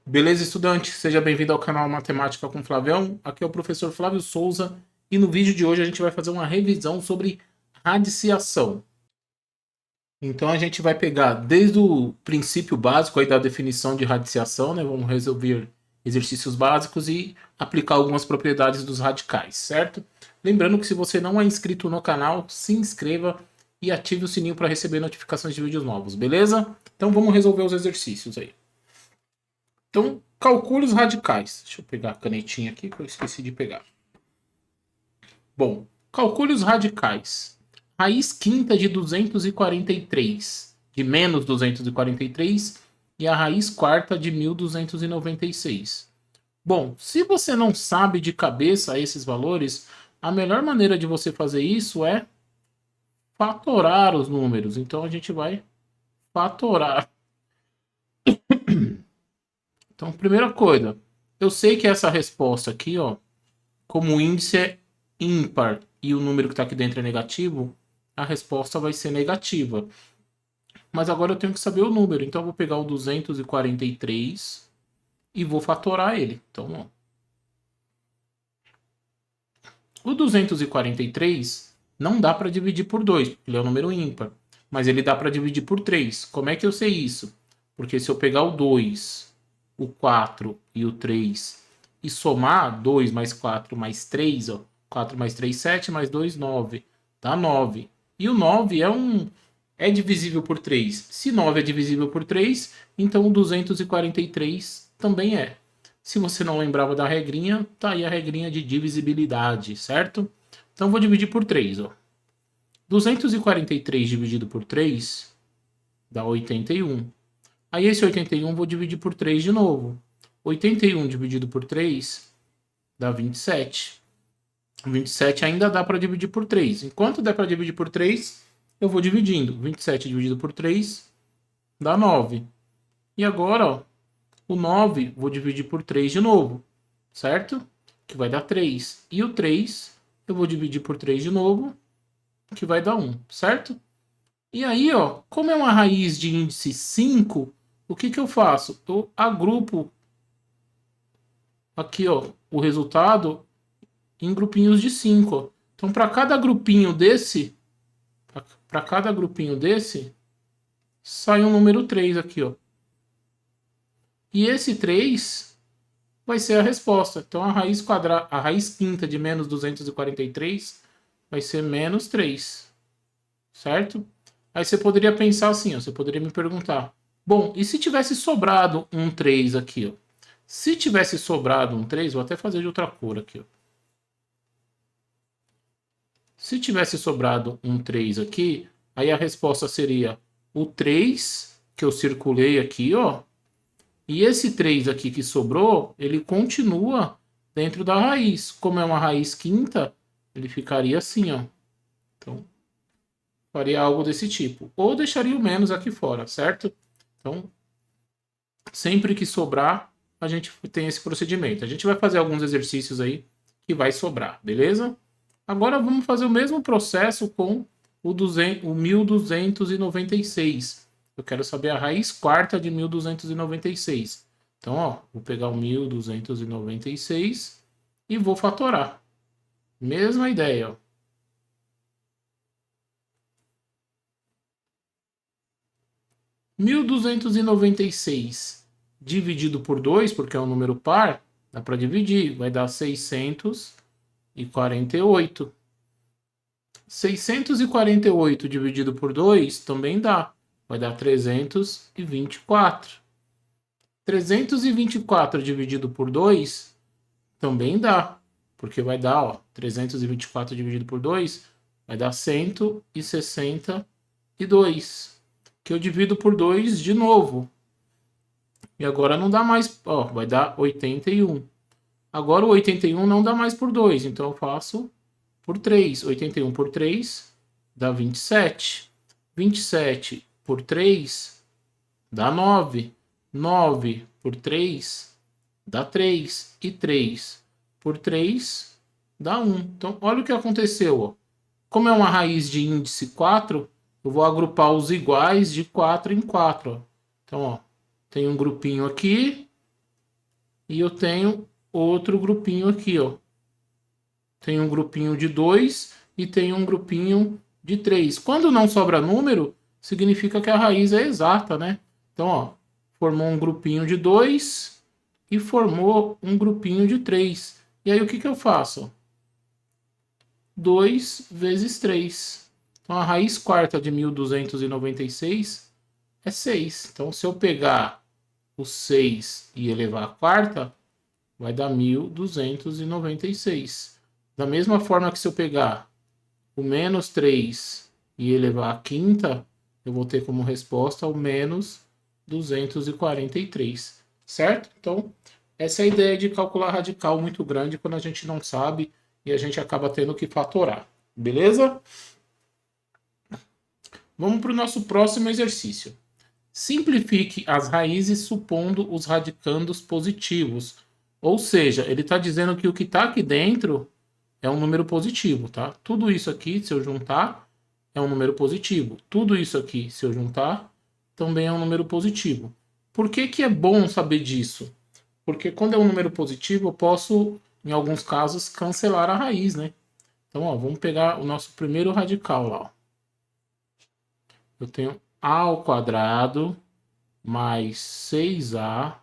Beleza, estudante? Seja bem-vindo ao canal Matemática com Flavião. Aqui é o professor Flávio Souza e no vídeo de hoje a gente vai fazer uma revisão sobre radiciação. Então a gente vai pegar desde o princípio básico aí da definição de radiciação, né? Vamos resolver exercícios básicos e aplicar algumas propriedades dos radicais, certo? Lembrando que se você não é inscrito no canal, se inscreva e ative o sininho para receber notificações de vídeos novos, beleza? Então vamos resolver os exercícios aí. Então, calcule os radicais. Deixa eu pegar a canetinha aqui que eu esqueci de pegar. Bom, calcule os radicais. Raiz quinta de 243, de menos 243, e a raiz quarta de 1296. Bom, se você não sabe de cabeça esses valores, a melhor maneira de você fazer isso é fatorar os números. Então a gente vai fatorar. Então, primeira coisa, eu sei que essa resposta aqui, ó, como o índice é ímpar e o número que está aqui dentro é negativo, a resposta vai ser negativa. Mas agora eu tenho que saber o número. Então eu vou pegar o 243 e vou fatorar ele. Então, ó, o 243 não dá para dividir por 2, porque ele é um número ímpar. Mas ele dá para dividir por 3. Como é que eu sei isso? Porque se eu pegar o 2, o 4 e o 3 e somar 2 mais 4 mais 3, ó, 4 mais 3, 7, mais 2, 9. Dá 9. E o 9 é divisível por 3. Se 9 é divisível por 3, então o 243 também é. Se você não lembrava da regrinha, tá aí a regrinha de divisibilidade, certo? Então vou dividir por 3, ó. 243 dividido por 3 dá 81. Aí esse 81 vou dividir por 3 de novo. 81 dividido por 3 dá 27. 27 ainda dá para dividir por 3. Enquanto der para dividir por 3, eu vou dividindo. 27 dividido por 3 dá 9. E agora, ó, o 9 vou dividir por 3 de novo, certo? Que vai dar 3. E o 3 eu vou dividir por 3 de novo, que vai dar 1, certo? E aí, ó, como é uma raiz de índice 5, o que eu faço? Eu agrupo aqui, ó, o resultado em grupinhos de 5, ó. Então, para cada grupinho desse, sai um número 3 aqui, ó. E esse 3 vai ser a resposta. Então, a raiz quinta de menos 243 vai ser menos 3, certo? Aí você poderia pensar assim, ó, você poderia me perguntar, bom, e se tivesse sobrado um 3 aqui, ó? Se tivesse sobrado um 3, vou até fazer de outra cor aqui, ó. Se tivesse sobrado um 3 aqui, aí a resposta seria o 3 que eu circulei aqui, ó. E esse 3 aqui que sobrou, ele continua dentro da raiz. Como é uma raiz quinta, ele ficaria assim, ó. Então, faria algo desse tipo. Ou deixaria o menos aqui fora, certo? Então, sempre que sobrar, a gente tem esse procedimento. A gente vai fazer alguns exercícios aí que vai sobrar, beleza? Agora vamos fazer o mesmo processo com o 1296. Eu quero saber a raiz quarta de 1296. Então, ó, vou pegar o 1296 e vou fatorar. Mesma ideia, ó. 1296 dividido por 2, porque é um número par, dá para dividir, vai dar 648. 648 dividido por 2 também dá, vai dar 324. 324 dividido por 2 também dá, porque vai dar, ó, 324 dividido por 2 vai dar 162, que eu divido por 2 de novo. E agora não dá mais, ó, vai dar 81. Agora o 81 não dá mais por 2, então eu faço por 3. 81 por 3 dá 27. 27 por 3 dá 9. 9 por 3 dá 3. E 3 por 3 dá 1. Então, olha o que aconteceu, ó. Como é uma raiz de índice 4, eu vou agrupar os iguais de 4 em 4. Ó. Então, ó, tem um grupinho aqui e eu tenho outro grupinho aqui, ó. Tem um grupinho de 2 e tem um grupinho de 3. Quando não sobra número, significa que a raiz é exata, né? Então, ó, formou um grupinho de 2 e formou um grupinho de 3. E aí o que eu faço? 2 vezes 3. Então, a raiz quarta de 1296 é 6. Então, se eu pegar o 6 e elevar a quarta, vai dar 1296. Da mesma forma que se eu pegar o menos 3 e elevar a quinta, eu vou ter como resposta o menos 243, certo? Então, essa é a ideia de calcular radical muito grande quando a gente não sabe e a gente acaba tendo que fatorar, beleza? Vamos para o nosso próximo exercício. Simplifique as raízes supondo os radicandos positivos. Ou seja, ele está dizendo que o que está aqui dentro é um número positivo, tá? Tudo isso aqui, se eu juntar, é um número positivo. Tudo isso aqui, se eu juntar, também é um número positivo. Por que que é bom saber disso? Porque quando é um número positivo, eu posso, em alguns casos, cancelar a raiz, né? Então, ó, vamos pegar o nosso primeiro radical lá, ó. Eu tenho a ao quadrado mais 6a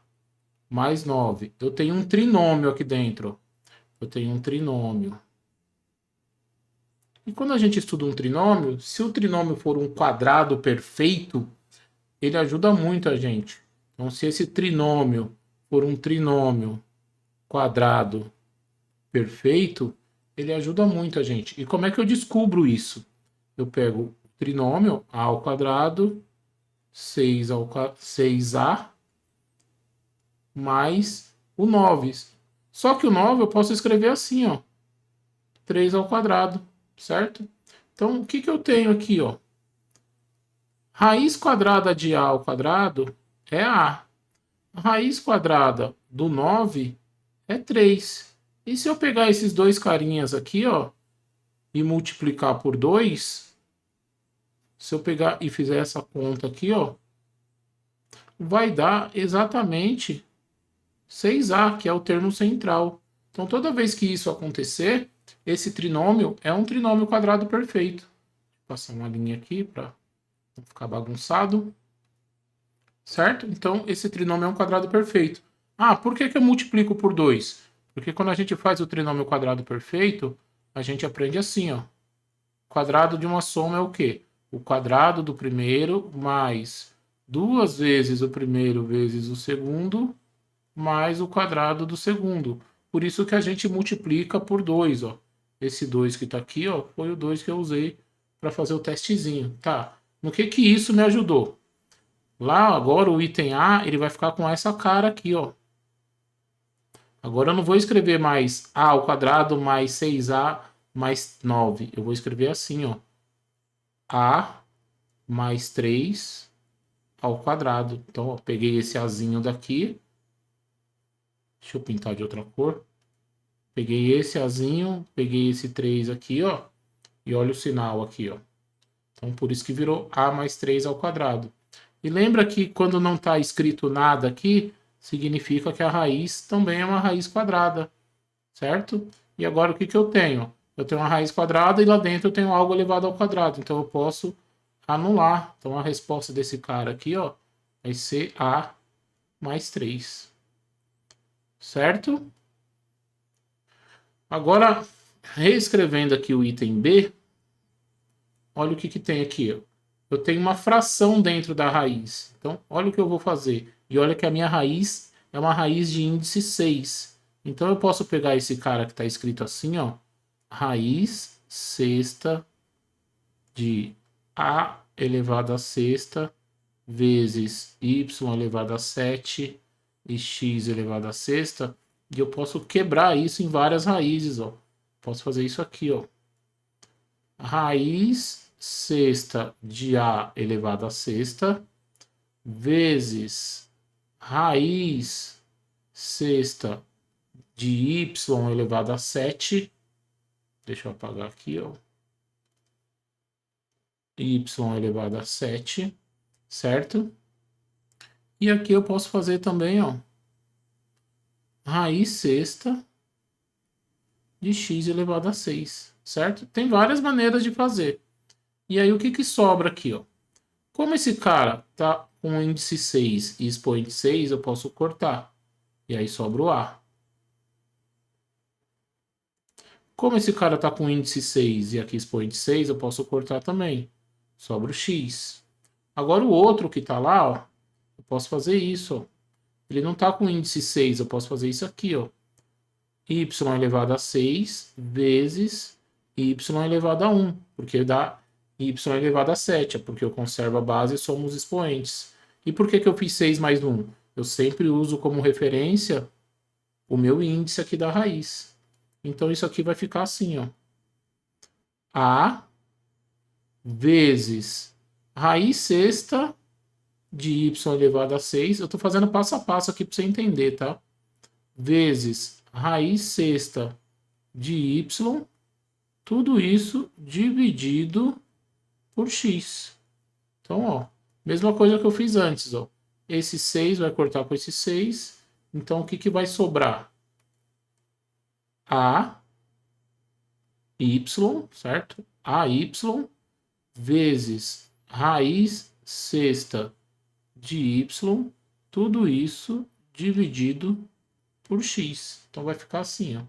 mais 9. Eu tenho um trinômio aqui dentro. Eu tenho um trinômio. E quando a gente estuda um trinômio, se o trinômio for um quadrado perfeito, ele ajuda muito a gente. Então, se esse trinômio for um trinômio quadrado perfeito, ele ajuda muito a gente. E como é que eu descubro isso? Eu pego o trinômio a ao quadrado, 6a mais o 9. Só que o 9 eu posso escrever assim, ó, 3 ao quadrado, certo? Então, o que que eu tenho aqui, ó? Raiz quadrada de a ao quadrado é a. A raiz quadrada do 9 é 3. E se eu pegar esses dois carinhas aqui, ó, e multiplicar por 2, se eu pegar e fizer essa conta aqui, ó, vai dar exatamente 6a, que é o termo central. Então, toda vez que isso acontecer, esse trinômio é um trinômio quadrado perfeito. Vou passar uma linha aqui para não ficar bagunçado. Certo? Então, esse trinômio é um quadrado perfeito. Ah, por que que eu multiplico por 2? Porque quando a gente faz o trinômio quadrado perfeito, a gente aprende assim, ó. Quadrado de uma soma é o quê? O quadrado do primeiro mais 2 vezes o primeiro vezes o segundo mais o quadrado do segundo. Por isso que a gente multiplica por 2, ó. Esse 2 que está aqui, ó, foi o 2 que eu usei para fazer o testezinho. Tá. No que isso me ajudou? Lá agora o item A, ele vai ficar com essa cara aqui, ó. Agora eu não vou escrever mais A ao quadrado mais 6A mais 9. Eu vou escrever assim, ó. A mais 3 ao quadrado. Então, ó, peguei esse Azinho daqui. Deixa eu pintar de outra cor. Peguei esse Azinho, peguei esse 3 aqui, ó. E olha o sinal aqui, ó. Então, por isso que virou A mais 3 ao quadrado. E lembra que quando não está escrito nada aqui, significa que a raiz também é uma raiz quadrada, certo? E agora o que que eu tenho? Eu tenho uma raiz quadrada e lá dentro eu tenho algo elevado ao quadrado. Então eu posso anular. Então a resposta desse cara aqui, ó, vai ser A mais 3, certo? Agora, reescrevendo aqui o item B, olha o que que tem aqui, ó. Eu tenho uma fração dentro da raiz. Então, olha o que eu vou fazer. E olha que a minha raiz é uma raiz de índice 6. Então, eu posso pegar esse cara que está escrito assim, ó. Raiz sexta de a elevado a sexta vezes y elevado a 7 e x elevado a sexta. E eu posso quebrar isso em várias raízes, ó. Posso fazer isso aqui, ó. Raiz sexta de a elevado a sexta vezes raiz sexta de y elevado a 7. Deixa eu apagar aqui, ó. Y elevado a 7, certo? E aqui eu posso fazer também, ó. raiz sexta de x elevado a 6, certo? Tem várias maneiras de fazer. E aí o que sobra aqui, ó? Como esse cara tá com índice 6 e expoente 6, eu posso cortar. E aí sobra o A. Como esse cara tá com índice 6 e aqui expoente 6, eu posso cortar também. Sobra o x. Agora o outro que tá lá, ó, eu posso fazer isso, ó. Ele não tá com índice 6, eu posso fazer isso aqui, ó. Y elevado a 6 vezes y elevado a 1, porque dá y elevado a 7, é porque eu conservo a base e somos expoentes. E por que eu fiz 6 mais 1? Eu sempre uso como referência o meu índice aqui da raiz. Então isso aqui vai ficar assim, ó. A vezes raiz sexta de y elevado a 6. Eu estou fazendo passo a passo aqui para você entender, tá? Vezes raiz sexta de y, tudo isso dividido por x. Então, ó, mesma coisa que eu fiz antes, ó. Esse 6 vai cortar com esse 6. Então, o que vai sobrar? A y, certo? AY vezes raiz sexta de y, tudo isso dividido por x. Então vai ficar assim, ó.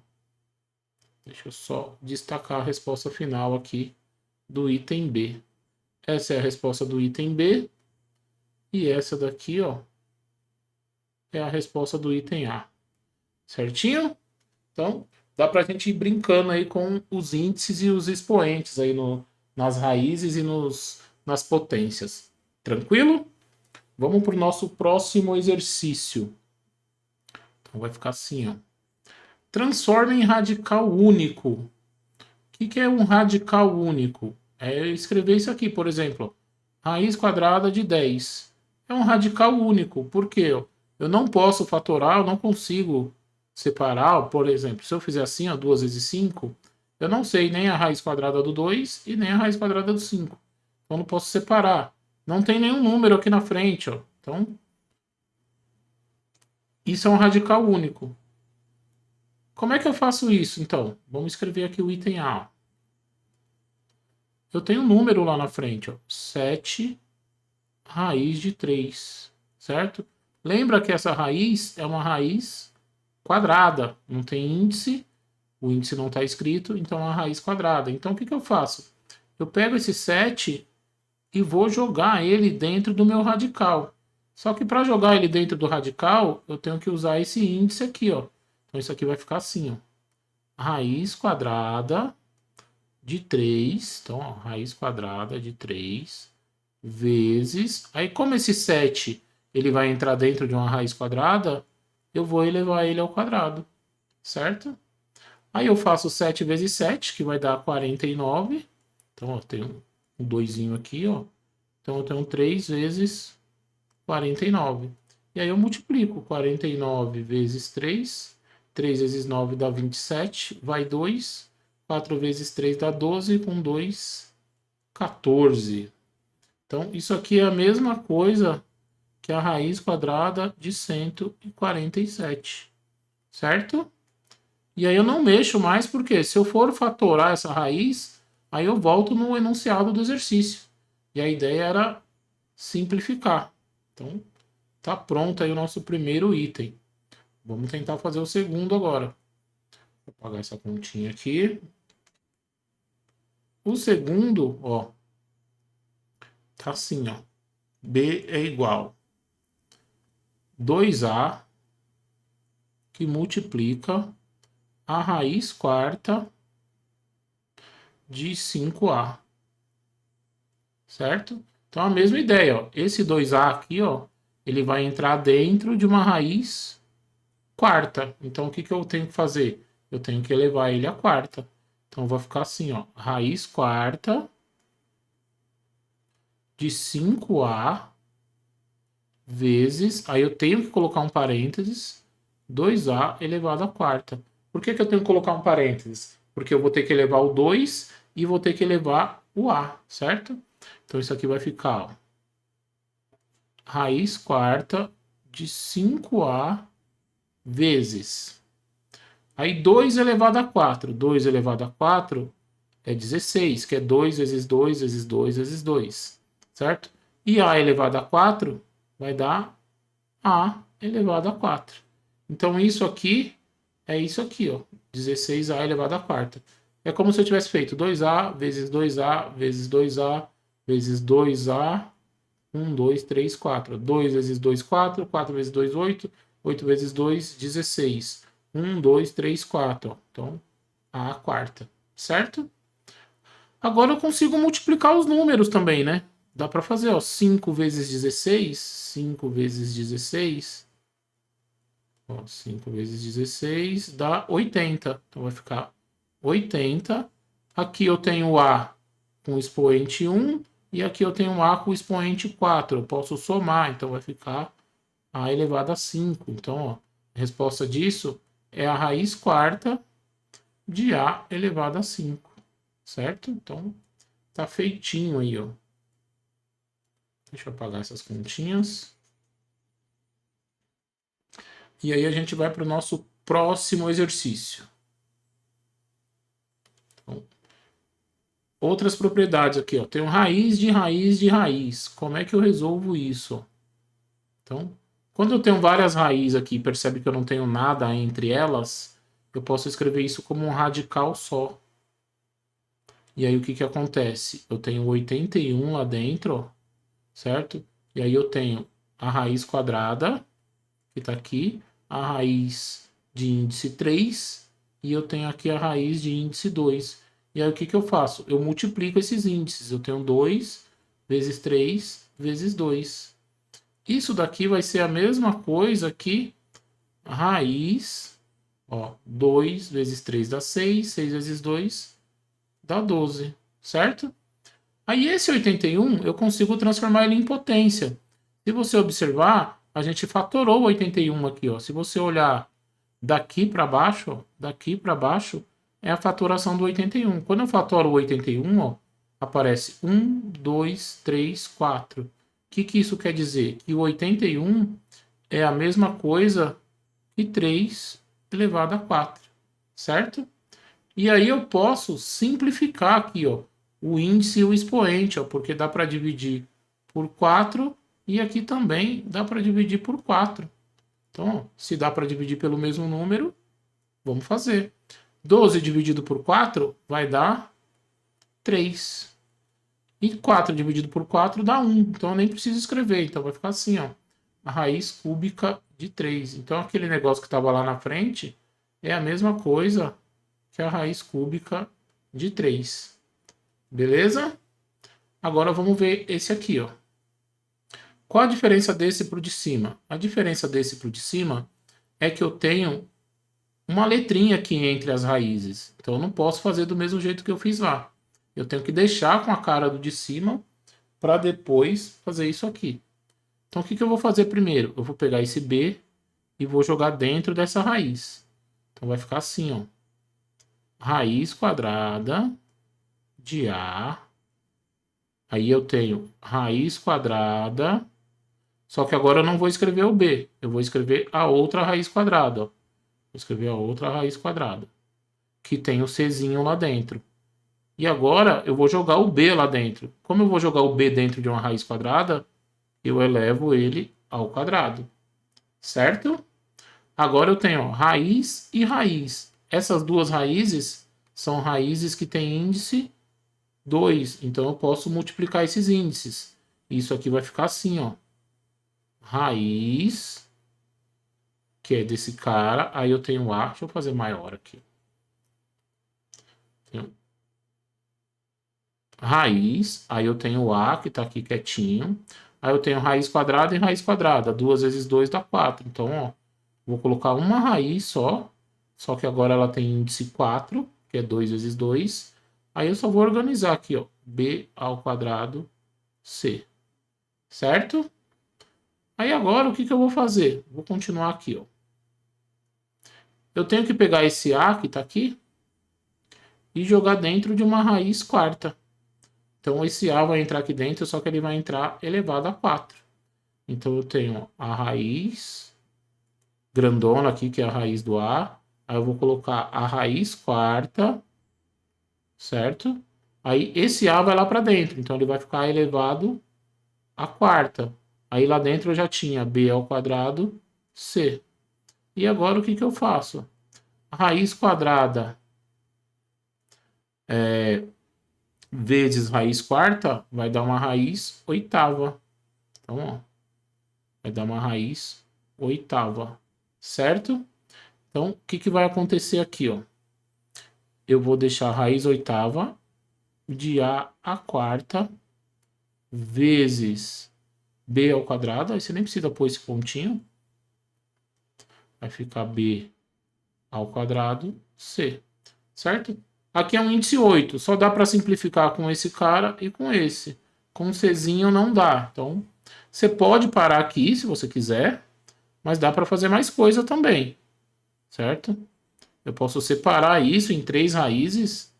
Deixa eu só destacar a resposta final aqui do item B. Essa é a resposta do item B. E essa daqui, ó, é a resposta do item A. Certinho? Então, dá pra gente ir brincando aí com os índices e os expoentes aí nas raízes e nas potências. Tranquilo? Vamos para o nosso próximo exercício. Então vai ficar assim, ó. Transforma em radical único. O que é um radical único? É escrever isso aqui, por exemplo. Raiz quadrada de 10. É um radical único. Por quê? Eu não posso fatorar, eu não consigo separar. Por exemplo, se eu fizer assim, ó, 2 vezes 5, eu não sei nem a raiz quadrada do 2 e nem a raiz quadrada do 5. Então, eu não posso separar. Não tem nenhum número aqui na frente, ó. Então, isso é um radical único. Como é que eu faço isso, então? Vamos escrever aqui o item A. Eu tenho um número lá na frente, ó. 7 raiz de 3, certo? Lembra que essa raiz é uma raiz quadrada, não tem índice, o índice não está escrito, então é uma raiz quadrada. Então, o que eu faço? Eu pego esse 7 e vou jogar ele dentro do meu radical. Só que para jogar ele dentro do radical, eu tenho que usar esse índice aqui, ó. Então, isso aqui vai ficar assim, ó. Raiz quadrada de 3. Então, ó, raiz quadrada de 3 vezes... Aí, como esse 7 ele vai entrar dentro de uma raiz quadrada, eu vou elevar ele ao quadrado, certo? Aí eu faço 7 vezes 7, que vai dar 49. Então, ó, tem um 2 aqui, ó. Então, eu tenho 3 vezes 49. E aí eu multiplico 49 vezes 3. 3 vezes 9 dá 27, vai 2. 4 vezes 3 dá 12, com 2, 14. Então, isso aqui é a mesma coisa que a raiz quadrada de 147, certo? E aí eu não mexo mais, porque se eu for fatorar essa raiz, aí eu volto no enunciado do exercício. E a ideia era simplificar. Então, tá pronto aí o nosso primeiro item. Vamos tentar fazer o segundo agora. Vou apagar essa continha aqui. O segundo, ó, tá assim, ó. B é igual 2A que multiplica a raiz quarta de 5A. Certo? Então, a mesma ideia, ó. Esse 2A aqui, ó, ele vai entrar dentro de uma raiz quarta. Então, o que eu tenho que fazer? Eu tenho que elevar ele à quarta. Então, vai ficar assim, ó. Raiz quarta de 5A vezes... Aí eu tenho que colocar um parênteses. 2A elevado à quarta. Por que eu tenho que colocar um parênteses? Porque eu vou ter que elevar o 2 e vou ter que elevar o A, certo? Então, isso aqui vai ficar, ó, raiz quarta de 5A vezes. Aí 2 elevado a 4. 2 elevado a 4 é 16, que é 2 vezes 2 vezes 2 vezes 2, certo? E a elevado a 4 vai dar a elevado a 4. Então isso aqui é isso aqui, ó, 16a elevado a quarta. É como se eu tivesse feito 2a vezes 2a vezes 2a vezes 2a, 1, 2, 3, 4. 2 vezes 2, 4. 4 vezes 2, 8. 8 vezes 2, 16. 1, 2, 3, 4. Ó. Então, a quarta, certo? Agora eu consigo multiplicar os números também, né? Dá para fazer, ó, 5 vezes 16. 5 vezes 16. Ó, 5 vezes 16 dá 80. Então vai ficar 80. Aqui eu tenho A com expoente 1 e aqui eu tenho A com expoente 4. Eu posso somar, então vai ficar A elevado a 5. Então, ó, a resposta disso é a raiz quarta de A elevado a 5. Certo? Então, tá feitinho aí, ó. Deixa eu apagar essas continhas. E aí a gente vai para o nosso próximo exercício. Então, outras propriedades aqui, ó. Tenho raiz de raiz de raiz. Como é que eu resolvo isso? Então, quando eu tenho várias raízes aqui e percebe que eu não tenho nada entre elas, eu posso escrever isso como um radical só. E aí o que que acontece? Eu tenho 81 lá dentro, ó, certo? E aí eu tenho a raiz quadrada, que está aqui, a raiz de índice 3, e eu tenho aqui a raiz de índice 2. E aí o que que eu faço? Eu multiplico esses índices. Eu tenho 2 vezes 3 vezes 2. Isso daqui vai ser a mesma coisa que raiz, ó, 2 vezes 3 dá 6, 6 vezes 2 dá 12, certo? Aí esse 81 eu consigo transformar ele em potência. Se você observar, a gente fatorou o 81 aqui, ó. Se você olhar daqui para baixo, ó, daqui para baixo é a fatoração do 81. Quando eu fatoro o 81, ó, aparece 1, 2, 3, 4. O que que isso quer dizer? Que o 81 é a mesma coisa que 3 elevado a 4, certo? E aí eu posso simplificar aqui, ó, o índice e o expoente, ó, porque dá para dividir por 4 e aqui também dá para dividir por 4. Então, ó, se dá para dividir pelo mesmo número, vamos fazer. 12 dividido por 4 vai dar 3. E 4 dividido por 4 dá 1. Então eu nem preciso escrever. Então vai ficar assim, ó. A raiz cúbica de 3. Então aquele negócio que estava lá na frente é a mesma coisa que a raiz cúbica de 3. Beleza? Agora vamos ver esse aqui, ó. Qual a diferença desse para o de cima? A diferença desse para o de cima é que eu tenho uma letrinha aqui entre as raízes. Então eu não posso fazer do mesmo jeito que eu fiz lá. Eu tenho que deixar com a cara do de cima para depois fazer isso aqui. Então o que que eu vou fazer primeiro? Eu vou pegar esse B e vou jogar dentro dessa raiz. Então vai ficar assim, ó. Raiz quadrada de A. Aí eu tenho raiz quadrada. Só que agora eu não vou escrever o B. Eu vou escrever a outra raiz quadrada, ó. Vou escrever a outra raiz quadrada, que tem o Czinho lá dentro. E agora eu vou jogar o B lá dentro. Como eu vou jogar o B dentro de uma raiz quadrada, eu elevo ele ao quadrado. Certo? Agora eu tenho, ó, raiz e raiz. Essas duas raízes são raízes que têm índice 2. Então eu posso multiplicar esses índices. Isso aqui vai ficar assim, ó. Raiz, que é desse cara. Aí eu tenho A. Deixa eu fazer maior aqui. Tenho raiz. Aí eu tenho A, que está aqui quietinho. Aí eu tenho raiz quadrada e raiz quadrada. 2 vezes 2 dá 4. Então, ó, vou colocar uma raiz só. Só que agora ela tem índice 4, que é 2 vezes 2. Aí eu só vou organizar aqui, ó. B ao quadrado C. Certo? Aí agora o que que eu vou fazer? Vou continuar aqui, ó. Eu tenho que pegar esse A que está aqui e jogar dentro de uma raiz quarta. Então esse A vai entrar aqui dentro, só que ele vai entrar elevado a 4. Então eu tenho a raiz grandona aqui, que é a raiz do A. Aí eu vou colocar a raiz quarta, certo? Aí esse A vai lá para dentro, então ele vai ficar elevado à quarta. Aí lá dentro eu já tinha B ao quadrado, C. E agora o que que eu faço? A raiz quadrada vezes raiz quarta vai dar uma raiz oitava. Então, ó, vai dar uma raiz oitava, certo? Então, o que que vai acontecer aqui, ó? Eu vou deixar a raiz oitava de A à quarta vezes B ao quadrado. Aí você nem precisa pôr esse pontinho. Vai ficar B ao quadrado C, certo? Aqui é um índice 8. Só dá para simplificar com esse cara e com esse. Com um Czinho não dá. Então, você pode parar aqui se você quiser, mas dá para fazer mais coisa também, certo? Eu posso separar isso em 3 raízes,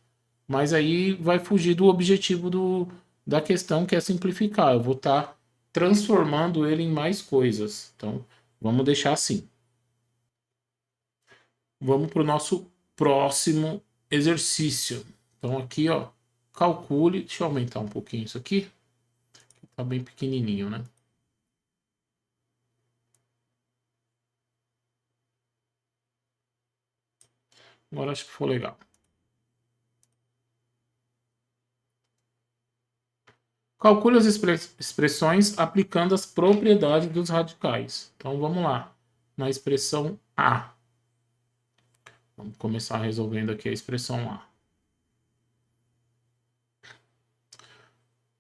mas aí vai fugir do objetivo da questão, que é simplificar. Eu vou estar transformando ele em mais coisas. Então, vamos deixar assim. Vamos para o nosso próximo exercício. Então, aqui, ó, calcule. Deixa eu aumentar um pouquinho isso aqui. Tá bem pequenininho, né? Agora acho que ficou legal. Calcule as expressões aplicando as propriedades dos radicais. Então, vamos lá. Na expressão A. Vamos começar resolvendo aqui a expressão A.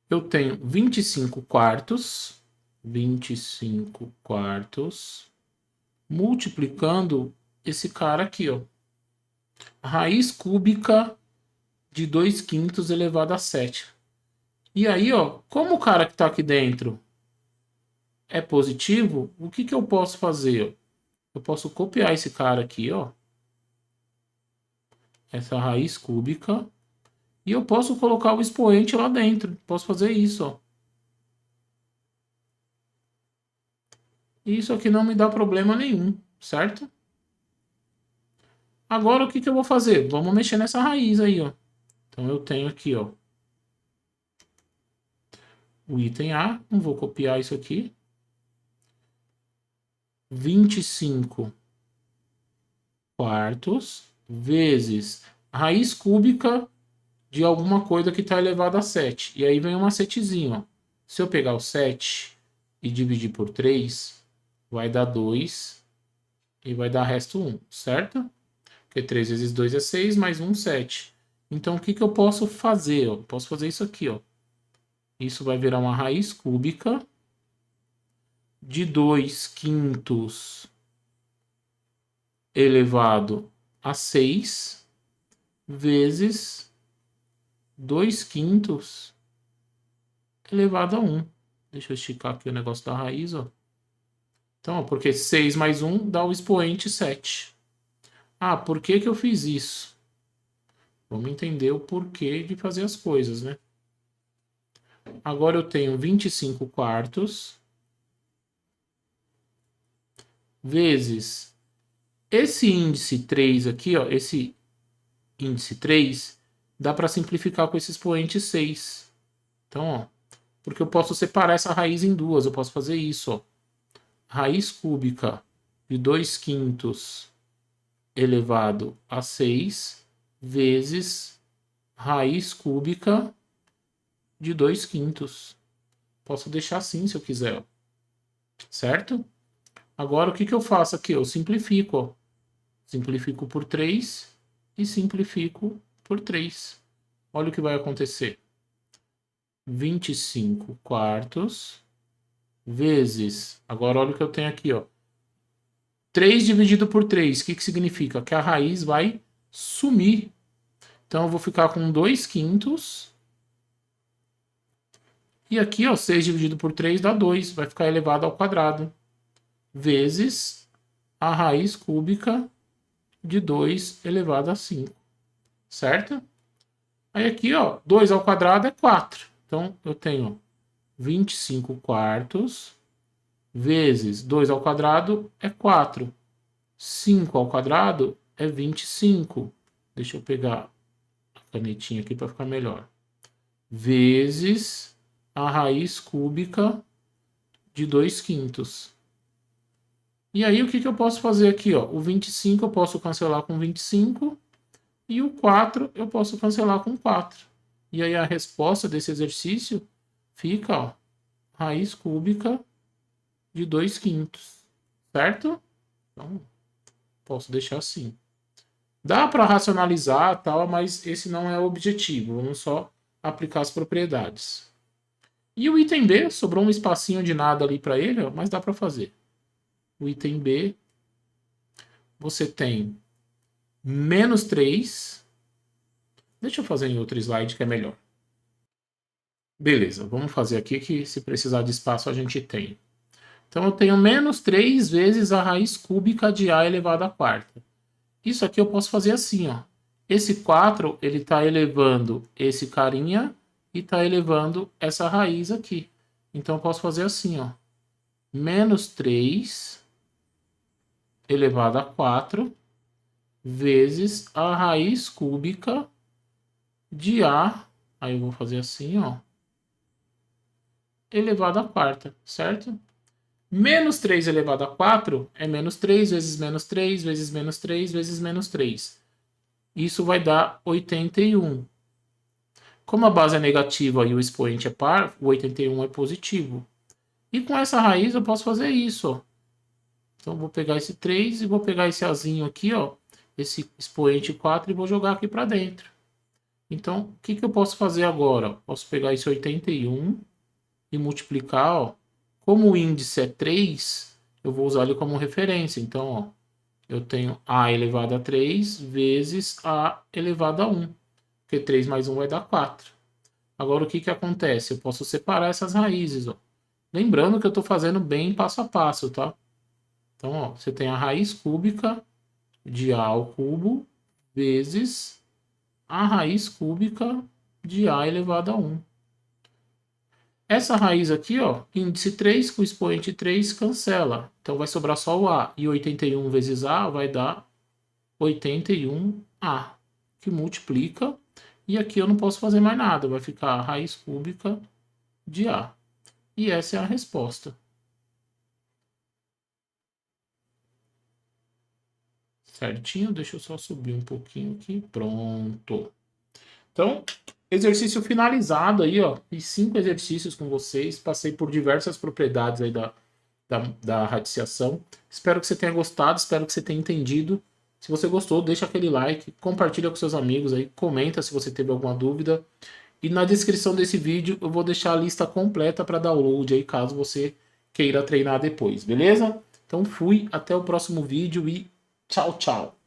Eu tenho 25 quartos, 25 quartos, multiplicando esse cara aqui, ó. Raiz cúbica de 2 quintos elevado a 7. E aí, ó, como o cara que está aqui dentro é positivo, o que que eu posso fazer? Eu posso copiar esse cara aqui, ó. Essa raiz cúbica. E eu posso colocar o expoente lá dentro. Posso fazer isso, ó. E isso aqui não me dá problema nenhum, certo? Agora o que que eu vou fazer? Vamos mexer nessa raiz aí, ó. Então eu tenho aqui, ó, o item A. Não vou copiar isso aqui. 25 quartos vezes raiz cúbica de alguma coisa que está elevado a 7. E aí vem um macetezinho, ó. Se eu pegar o 7 e dividir por 3, vai dar 2 e vai dar resto 1, certo? Porque 3 vezes 2 é 6, mais 1, 7. Então, o que que eu posso fazer? Eu posso fazer isso aqui, ó. Isso vai virar uma raiz cúbica de 2 quintos elevado a 6 vezes 2 quintos elevado a 1. Deixa eu esticar aqui o negócio da raiz, ó. Então, ó, porque 6 mais 1 dá o expoente 7. Ah, por que que eu fiz isso? Vamos entender o porquê de fazer as coisas, né? Agora eu tenho 25 quartos vezes esse índice 3 aqui, ó, esse índice 3, dá para simplificar com esse expoente 6. Então, ó, porque eu posso separar essa raiz em duas, eu posso fazer isso, ó. Raiz cúbica de 2 quintos elevado a 6 vezes raiz cúbica de 2 quintos. Posso deixar assim se eu quiser, ó. Certo? Agora o que que eu faço aqui? Eu simplifico, ó. Simplifico por 3 e simplifico por 3. Olha o que vai acontecer. 25 quartos vezes... Agora olha o que eu tenho aqui, ó. 3 dividido por 3, o que que significa? Que a raiz vai sumir. Então eu vou ficar com 2 quintos. E aqui, ó, 6 dividido por 3 dá 2. Vai ficar elevado ao quadrado. Vezes a raiz cúbica de 2 elevado a 5. Certo? Aí aqui, ó, 2 ao quadrado é 4. Então eu tenho 25 quartos vezes 2 ao quadrado é 4. 5 ao quadrado é 25. Deixa eu pegar a canetinha aqui para ficar melhor. Vezes a raiz cúbica de 2/5. E aí, o que eu posso fazer aqui? Ó? O 25 eu posso cancelar com 25 e o 4 eu posso cancelar com 4. E aí a resposta desse exercício fica, ó, raiz cúbica de 2/5, certo? Então, posso deixar assim. Dá para racionalizar, tal, mas esse não é o objetivo. Vamos só aplicar as propriedades. E o item B, sobrou um espacinho de nada ali para ele, ó, mas dá para fazer. O item B, você tem menos 3. Deixa eu fazer em outro slide que é melhor. Beleza, vamos fazer aqui que se precisar de espaço a gente tem. Então eu tenho menos 3 vezes a raiz cúbica de A elevado à quarta. Isso aqui eu posso fazer assim, ó. Esse 4, ele está elevando esse carinha e está elevando essa raiz aqui. Então eu posso fazer assim, ó. Menos 3 elevado a 4 vezes a raiz cúbica de A. Aí eu vou fazer assim, ó. Elevado à quarta, certo? Menos 3 elevado a 4 é menos 3 vezes menos 3 vezes menos 3 vezes menos 3. Isso vai dar 81. Como a base é negativa e o expoente é par, o 81 é positivo. E com essa raiz eu posso fazer isso, ó. Então vou pegar esse 3 e vou pegar esse azinho aqui, ó, esse expoente 4 e vou jogar aqui para dentro. Então, o que eu posso fazer agora? Posso pegar esse 81 e multiplicar, ó. Como o índice é 3, eu vou usar ele como referência. Então, ó, eu tenho A elevado a 3 vezes A elevado a 1. Porque 3 mais 1 vai dar 4. Agora, o que acontece? Eu posso separar essas raízes, ó. Lembrando que eu estou fazendo bem passo a passo, tá? Então, ó, você tem a raiz cúbica de A ao cubo vezes a raiz cúbica de A elevado a 1. Essa raiz aqui, ó, índice 3 com expoente 3 cancela. Então vai sobrar só o A. E 81 vezes A vai dar 81A, que multiplica. E aqui eu não posso fazer mais nada. Vai ficar a raiz cúbica de A. E essa é a resposta. Certinho? Deixa eu só subir um pouquinho aqui. Pronto. Então, exercício finalizado aí, ó. Fiz 5 exercícios com vocês. Passei por diversas propriedades aí da radiciação. Espero que você tenha gostado, espero que você tenha entendido. Se você gostou, deixa aquele like, compartilha com seus amigos aí, comenta se você teve alguma dúvida. E na descrição desse vídeo eu vou deixar a lista completa para download aí, caso você queira treinar depois, beleza? Então fui, até o próximo vídeo e tchau, tchau.